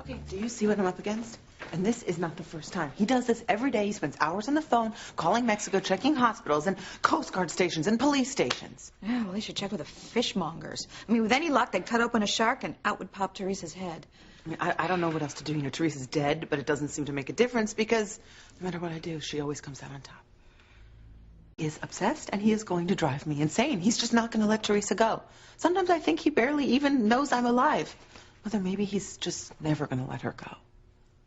Okay, do you see what I'm up against? And this is not the first time. He does this every day. He spends hours on the phone, calling Mexico, checking hospitals and Coast Guard stations and police stations. Yeah, well, they should check with the fishmongers. I mean, with any luck, they'd cut open a shark and out would pop Teresa's head. I mean, I don't know what else to do. You know, Teresa's dead, but it doesn't seem to make a difference because no matter what I do, she always comes out on top. He is obsessed, and he is going to drive me insane. He's just not going to let Teresa go. Sometimes I think he barely even knows I'm alive. Mother, maybe he's just never going to let her go.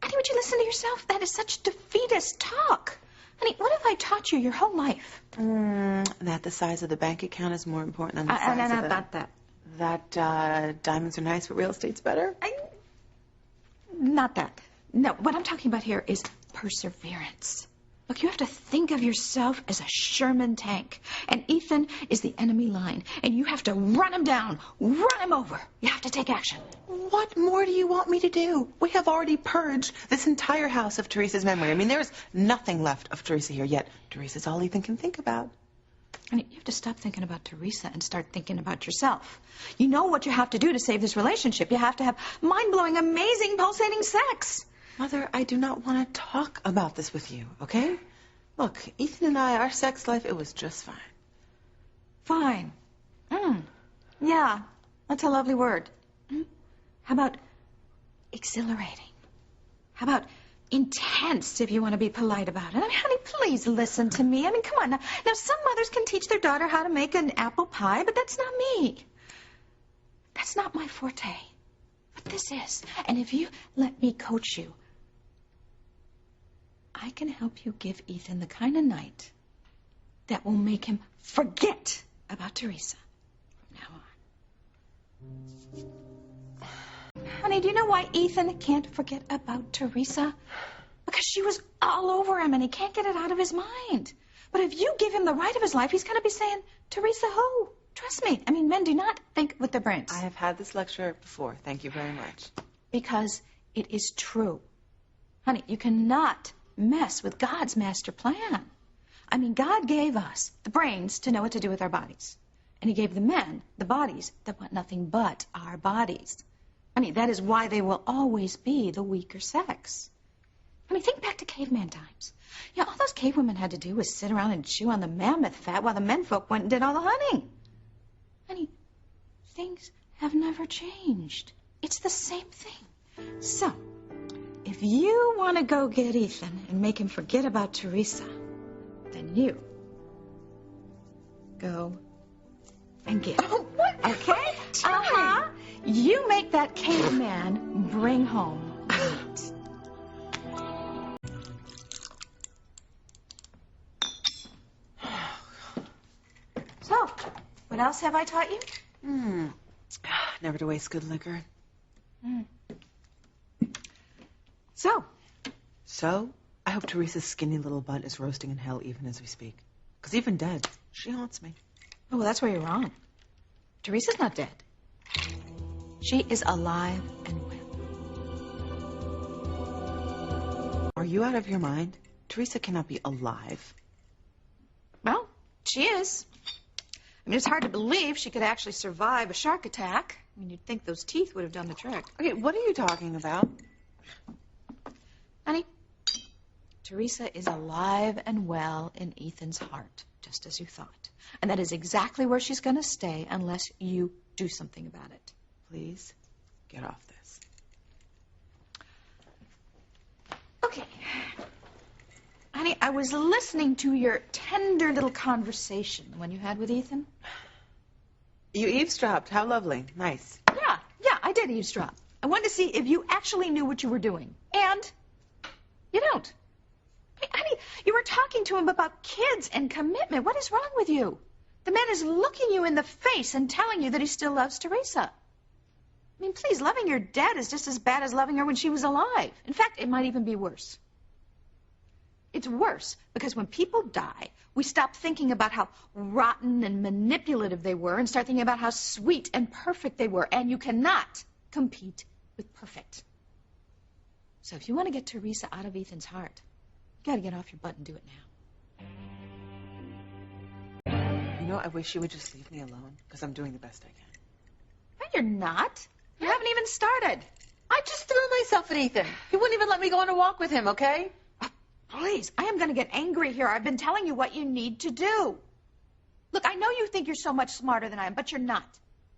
Honey, would you listen to yourself? That is such defeatist talk. Honey, what have I taught you your whole life? That the size of the bank account is more important than the size of the... Not that. That diamonds are nice, but real estate's better? Not that. No, what I'm talking about here is perseverance. Look, you have to think of yourself as a Sherman tank. And Ethan is the enemy line. And you have to run him down, run him over. You have to take action. What more do you want me to do? We have already purged this entire house of Teresa's memory. I mean, there's nothing left of Teresa here yet. Teresa's all Ethan can think about. I mean, you have to stop thinking about Teresa and start thinking about yourself. You know what you have to do to save this relationship. You have to have mind-blowing, amazing, pulsating sex. Mother, I do not want to talk about this with you, okay? Look, Ethan and I, our sex life, it was just fine. Fine. Yeah, that's a lovely word. How about exhilarating? How about intense, if you want to be polite about it? I mean, honey, please listen to me. I mean, come on. Now, some mothers can teach their daughter how to make an apple pie, but that's not me. That's not my forte. But this is. And if you let me coach you, I can help you give Ethan the kind of night that will make him forget about Teresa from now on. Honey, do you know why Ethan can't forget about Teresa? Because she was all over him and he can't get it out of his mind. But if you give him the right of his life, he's going to be saying, Teresa who? Trust me. I mean, men do not think with their brains. I have had this lecture before. Thank you very much. Because it is true. Honey, you cannot mess with God's master plan. I mean, God gave us the brains to know what to do with our bodies. And he gave the men the bodies that want nothing but our bodies. I mean, that is why they will always be the weaker sex. I mean, think back to caveman times. You know, all those cave women had to do was sit around and chew on the mammoth fat while the menfolk went and did all the hunting. Honey, things have never changed. It's the same thing. So, if you want to go get Ethan and make him forget about Teresa, then you go and get him. Oh, what? Okay? You make that caveman bring home meat. So, what else have I taught you? Never to waste good liquor. So, I hope Teresa's skinny little butt is roasting in hell even as we speak. Because even dead, she haunts me. Oh, well, that's where you're wrong. Teresa's not dead. She is alive and well. Are you out of your mind? Teresa cannot be alive. Well, she is. I mean, it's hard to believe she could actually survive a shark attack. I mean, you'd think those teeth would have done the trick. Okay, what are you talking about? Honey, Teresa is alive and well in Ethan's heart, just as you thought. And that is exactly where she's going to stay unless you do something about it. Please, get off this. Okay. Honey, I was listening to your tender little conversation, the one you had with Ethan. You eavesdropped. How lovely. Nice. Yeah, I did eavesdrop. I wanted to see if you actually knew what you were doing. And you don't. Honey, you were talking to him about kids and commitment. What is wrong with you? The man is looking you in the face and telling you that he still loves Teresa. I mean, please, loving your dead is just as bad as loving her when she was alive. In fact, it might even be worse. It's worse because when people die, we stop thinking about how rotten and manipulative they were and start thinking about how sweet and perfect they were. And you cannot compete with perfect. So if you want to get Teresa out of Ethan's heart, you got to get off your butt and do it now. You know, I wish you would just leave me alone because I'm doing the best I can. No, you're not. You haven't even started. I just threw myself at Ethan. He wouldn't even let me go on a walk with him, okay? Please, I am going to get angry here. I've been telling you what you need to do. Look, I know you think you're so much smarter than I am, but you're not.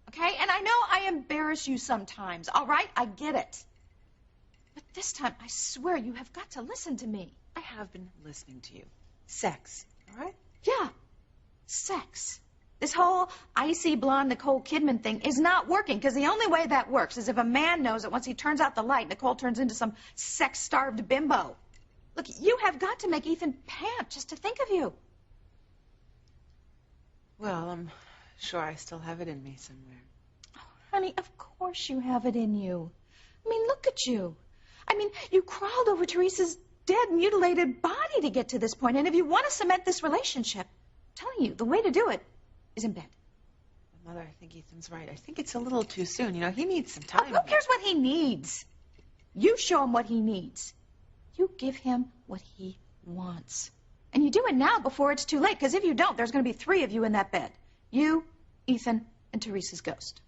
Okay? And I know I embarrass you sometimes, all right? I get it. But this time, I swear, you have got to listen to me. I have been listening to you. Sex, all right? Yeah, sex. This whole icy blonde Nicole Kidman thing is not working, because the only way that works is if a man knows that once he turns out the light, Nicole turns into some sex-starved bimbo. Look, you have got to make Ethan pant just to think of you. Well, I'm sure I still have it in me somewhere. Oh, honey, of course you have it in you. I mean, look at you. I mean, you crawled over Teresa's dead, mutilated body to get to this point, and if you want to cement this relationship, I'm telling you, the way to do it is in bed. Mother, I think Ethan's right. I think it's a little too soon. You know, he needs some Oh, time. who cares what he needs? You show him what he needs. You give him what he wants. And you do it now before it's too late, because if you don't, there's going to be 3 of you in that bed. You, Ethan, and Teresa's ghost.